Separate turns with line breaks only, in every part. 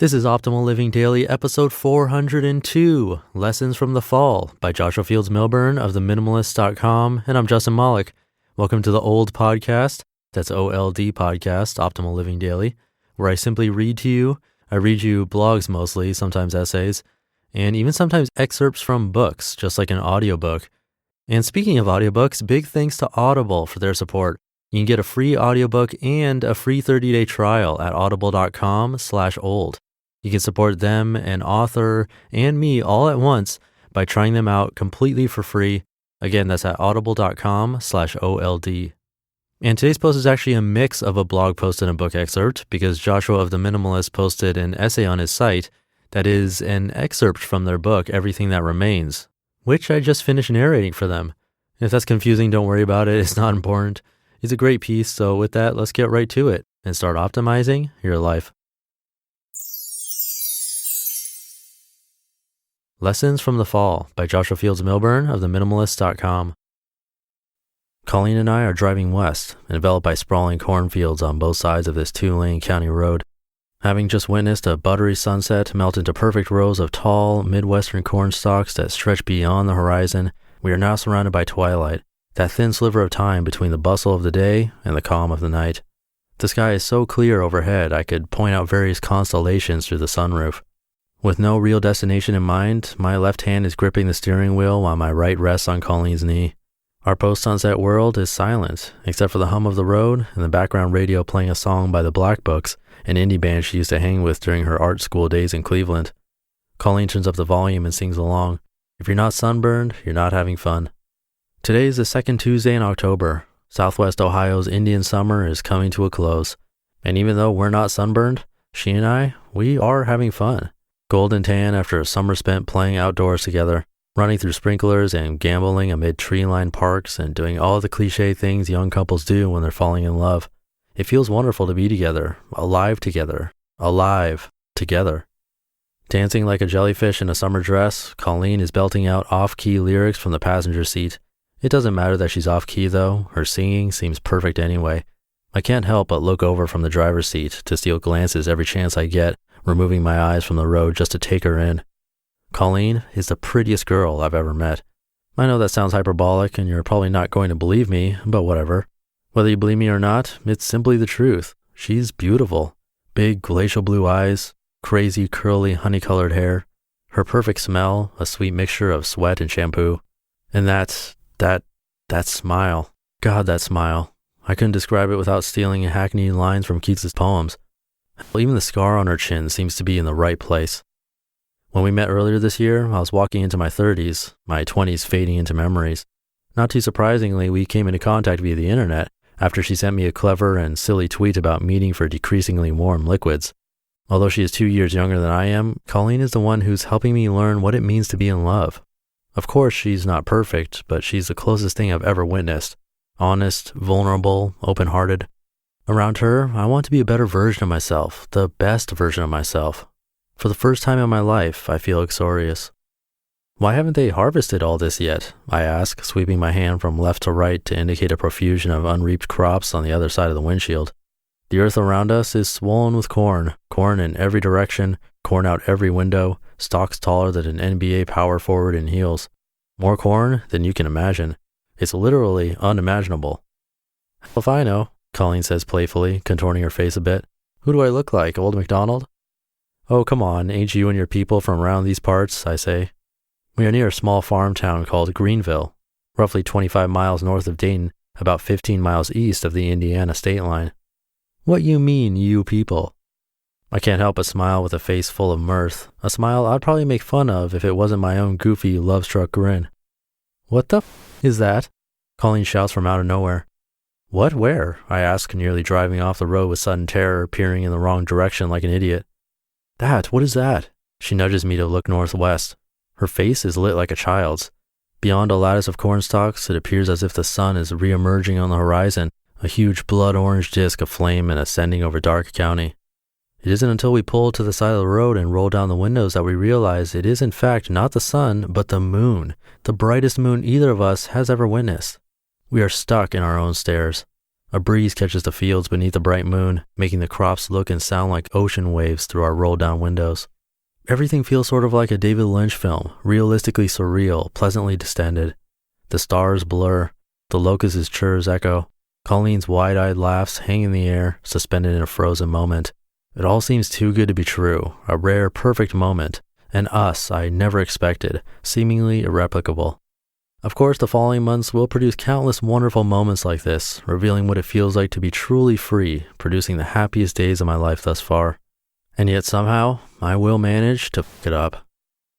This is Optimal Living Daily, episode 402, Lessons from the Fall by Joshua Fields Millburn of Minimalists.com, and I'm Justin Malik. Welcome to the Old Podcast, that's OLD Podcast, Optimal Living Daily, where I simply read to you. I read you blogs mostly, sometimes essays, and even sometimes excerpts from books, just like an audiobook. And speaking of audiobooks, big thanks to Audible for their support. You can get a free audiobook and a free 30-day trial at audible.com/old. You can support them, an author, and me all at once by trying them out completely for free. Again, that's at audible.com/old. And today's post is actually a mix of a blog post and a book excerpt because Joshua of the Minimalist posted an essay on his site that is an excerpt from their book, Everything That Remains, which I just finished narrating for them. If that's confusing, don't worry about it. It's not important. It's a great piece. So with that, let's get right to it and start optimizing your life. Lessons from the Fall by Joshua Fields Millburn of Minimalists.com. Colleen and I are driving west, enveloped by sprawling cornfields on both sides of this 2-lane county road. Having just witnessed a buttery sunset melt into perfect rows of tall, Midwestern corn stalks that stretch beyond the horizon, we are now surrounded by twilight, that thin sliver of time between the bustle of the day and the calm of the night. The sky is so clear overhead I could point out various constellations through the sunroof. With no real destination in mind, my left hand is gripping the steering wheel while my right rests on Colleen's knee. Our post-sunset world is silent, except for the hum of the road and the background radio playing a song by the Black Books, an indie band she used to hang with during her art school days in Cleveland. Colleen turns up the volume and sings along. If you're not sunburned, you're not having fun. Today is the second Tuesday in October. Southwest Ohio's Indian summer is coming to a close. And even though we're not sunburned, she and I, we are having fun. Golden tan after a summer spent playing outdoors together, running through sprinklers and gambling amid tree-lined parks and doing all the cliche things young couples do when they're falling in love. It feels wonderful to be together, alive together. Dancing like a jellyfish in a summer dress, Colleen is belting out off-key lyrics from the passenger seat. It doesn't matter that she's off-key though, her singing seems perfect anyway. I can't help but look over from the driver's seat to steal glances every chance I get, removing my eyes from the road just to take her in. Colleen is the prettiest girl I've ever met. I know that sounds hyperbolic and you're probably not going to believe me, but whatever. Whether you believe me or not, it's simply the truth. She's beautiful. Big glacial blue eyes, crazy curly honey-colored hair, her perfect smell, a sweet mixture of sweat and shampoo. And that smile. God, that smile. I couldn't describe it without stealing hackneyed lines from Keats's poems. Even the scar on her chin seems to be in the right place. When we met earlier this year, I was walking into my 30s, my 20s fading into memories. Not too surprisingly, we came into contact via the internet after she sent me a clever and silly tweet about meeting for decreasingly warm liquids. Although she is 2 years younger than I am, Colleen is the one who's helping me learn what it means to be in love. Of course, she's not perfect, but she's the closest thing I've ever witnessed. Honest, vulnerable, open-hearted. Around her, I want to be a better version of myself, the best version of myself. For the first time in my life, I feel uxorious. Why haven't they harvested all this yet? I ask, sweeping my hand from left to right to indicate a profusion of unreaped crops on the other side of the windshield. The earth around us is swollen with corn in every direction, corn out every window, stalks taller than an NBA power forward in heels. More corn than you can imagine. It's literally unimaginable. Hell if I know, Colleen says playfully, contorting her face a bit. Who do I look like, Old MacDonald? Oh, come on, ain't you and your people from around these parts, I say. We are near a small farm town called Greenville, roughly 25 miles north of Dayton, about 15 miles east of the Indiana state line. What you mean, you people? I can't help but smile with a face full of mirth, a smile I'd probably make fun of if it wasn't my own goofy, love-struck grin. What the is that? Colleen shouts from out of nowhere. What, where? I ask, nearly driving off the road with sudden terror, peering in the wrong direction like an idiot. What is that? She nudges me to look northwest. Her face is lit like a child's. Beyond a lattice of cornstalks, it appears as if the sun is re-emerging on the horizon, a huge blood-orange disk aflame and ascending over Dark County. It isn't until we pull to the side of the road and roll down the windows that we realize it is in fact not the sun, but the moon, the brightest moon either of us has ever witnessed. We are stuck in our own stares. A breeze catches the fields beneath the bright moon, making the crops look and sound like ocean waves through our rolled-down windows. Everything feels sort of like a David Lynch film, realistically surreal, pleasantly distended. The stars blur. The locusts' chirrs echo. Colleen's wide-eyed laughs hang in the air, suspended in a frozen moment. It all seems too good to be true, a rare, perfect moment, and us I never expected, seemingly irreplicable. Of course, the following months will produce countless wonderful moments like this, revealing what it feels like to be truly free, producing the happiest days of my life thus far. And yet somehow, I will manage to f*** it up.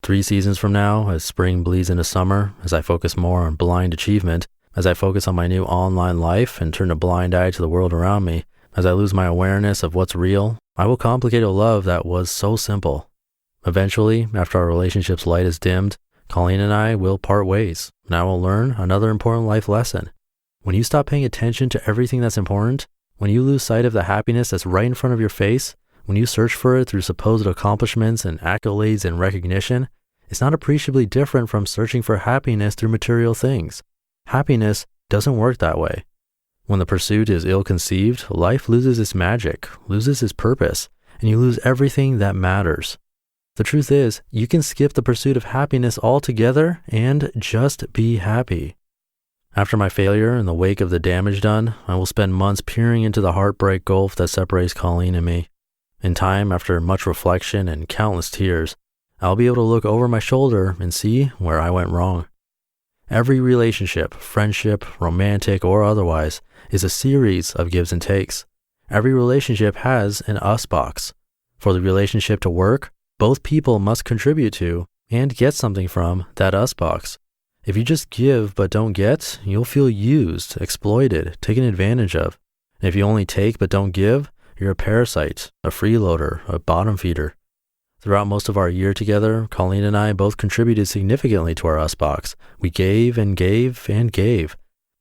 3 seasons from now, as spring bleeds into summer, as I focus more on blind achievement, as I focus on my new online life and turn a blind eye to the world around me, as I lose my awareness of what's real, I will complicate a love that was so simple. Eventually, after our relationship's light is dimmed, Colleen and I will part ways, and I will learn another important life lesson. When you stop paying attention to everything that's important, when you lose sight of the happiness that's right in front of your face, when you search for it through supposed accomplishments and accolades and recognition, it's not appreciably different from searching for happiness through material things. Happiness doesn't work that way. When the pursuit is ill-conceived, life loses its magic, loses its purpose, and you lose everything that matters. The truth is, you can skip the pursuit of happiness altogether and just be happy. After my failure in the wake of the damage done, I will spend months peering into the heartbreak gulf that separates Colleen and me. In time, after much reflection and countless tears, I'll be able to look over my shoulder and see where I went wrong. Every relationship, friendship, romantic or otherwise, is a series of gives and takes. Every relationship has an us box. For the relationship to work, both people must contribute to and get something from that us box. If you just give but don't get, you'll feel used, exploited, taken advantage of. And if you only take but don't give, you're a parasite, a freeloader, a bottom feeder. Throughout most of our year together, Colleen and I both contributed significantly to our us box. We gave and gave and gave.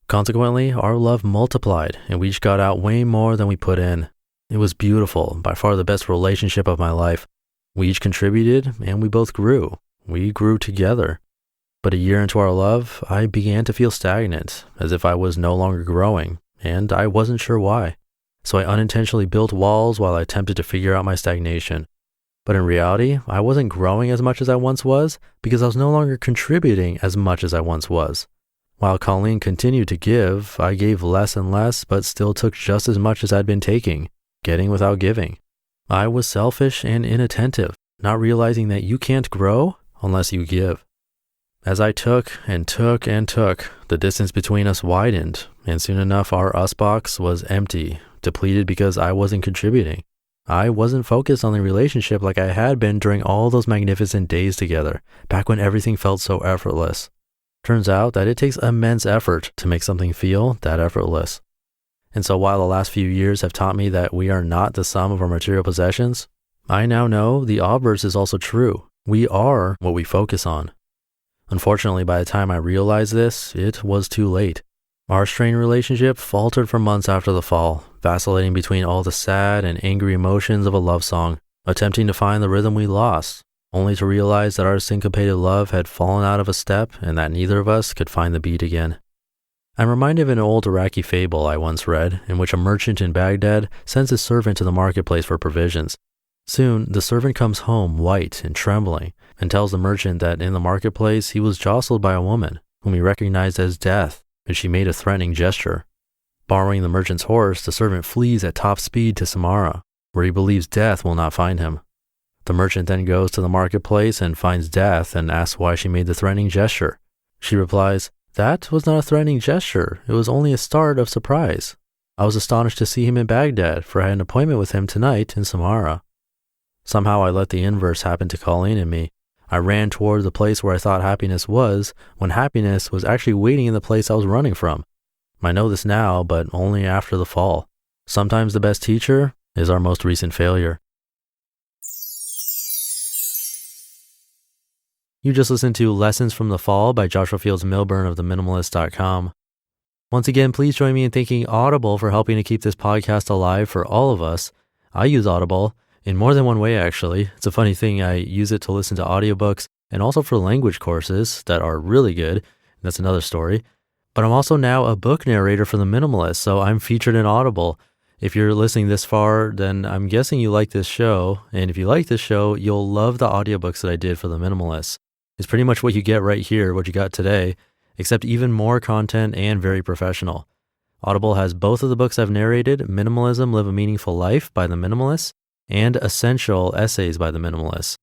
Consequently, our love multiplied, and we each got out way more than we put in. It was beautiful, by far the best relationship of my life. We each contributed, and we both grew. We grew together. But a year into our love, I began to feel stagnant, as if I was no longer growing, and I wasn't sure why. So I unintentionally built walls while I attempted to figure out my stagnation. But in reality, I wasn't growing as much as I once was because I was no longer contributing as much as I once was. While Colleen continued to give, I gave less and less, but still took just as much as I'd been taking, getting without giving. I was selfish and inattentive, not realizing that you can't grow unless you give. As I took and took and took, the distance between us widened, and soon enough our us box was empty, depleted because I wasn't contributing. I wasn't focused on the relationship like I had been during all those magnificent days together, back when everything felt so effortless. Turns out that it takes immense effort to make something feel that effortless. And so while the last few years have taught me that we are not the sum of our material possessions, I now know the obverse is also true. We are what we focus on. Unfortunately, by the time I realized this, it was too late. Our strained relationship faltered for months after the fall, vacillating between all the sad and angry emotions of a love song, attempting to find the rhythm we lost, only to realize that our syncopated love had fallen out of a step and that neither of us could find the beat again. I'm reminded of an old Iraqi fable I once read, in which a merchant in Baghdad sends his servant to the marketplace for provisions. Soon, the servant comes home white and trembling, and tells the merchant that in the marketplace he was jostled by a woman, whom he recognized as Death, and she made a threatening gesture. Borrowing the merchant's horse, the servant flees at top speed to Samara, where he believes Death will not find him. The merchant then goes to the marketplace and finds Death and asks why she made the threatening gesture. She replies, "That was not a threatening gesture, it was only a start of surprise. I was astonished to see him in Baghdad, for I had an appointment with him tonight in Samara." Somehow I let the inverse happen to Colleen and me. I ran toward the place where I thought happiness was, when happiness was actually waiting in the place I was running from. I know this now, but only after the fall. Sometimes the best teacher is our most recent failure. You just listened to Lessons from the Fall by Joshua Fields Millburn of Minimalists.com. Once again, please join me in thanking Audible for helping to keep this podcast alive for all of us. I use Audible in more than one way, actually. It's a funny thing. I use it to listen to audiobooks and also for language courses that are really good. That's another story. But I'm also now a book narrator for the Minimalists, so I'm featured in Audible. If you're listening this far, then I'm guessing you like this show. And if you like this show, you'll love the audiobooks that I did for the Minimalists. It's pretty much what you get right here, what you got today, except even more content and very professional. Audible has both of the books I've narrated, Minimalism, Live a Meaningful Life by the Minimalists, and Essential Essays by the Minimalists.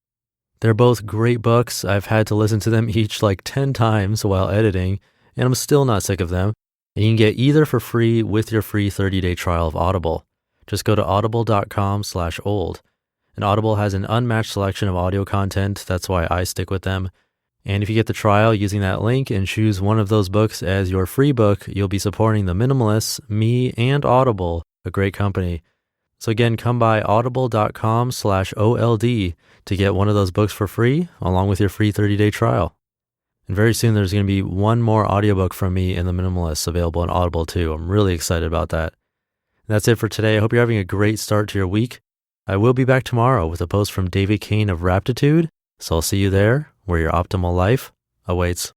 They're both great books. I've had to listen to them each like 10 times while editing, and I'm still not sick of them. And you can get either for free with your free 30-day trial of Audible. Just go to audible.com/old. And Audible has an unmatched selection of audio content. That's why I stick with them. And if you get the trial using that link and choose one of those books as your free book, you'll be supporting the Minimalists, me, and Audible, a great company. So again, come by audible.com/OLD to get one of those books for free, along with your free 30-day trial. And very soon there's going to be one more audiobook from me and the Minimalists available on Audible too. I'm really excited about that. And that's it for today. I hope you're having a great start to your week. I will be back tomorrow with a post from David Kane of Raptitude. So I'll see you there, where your optimal life awaits.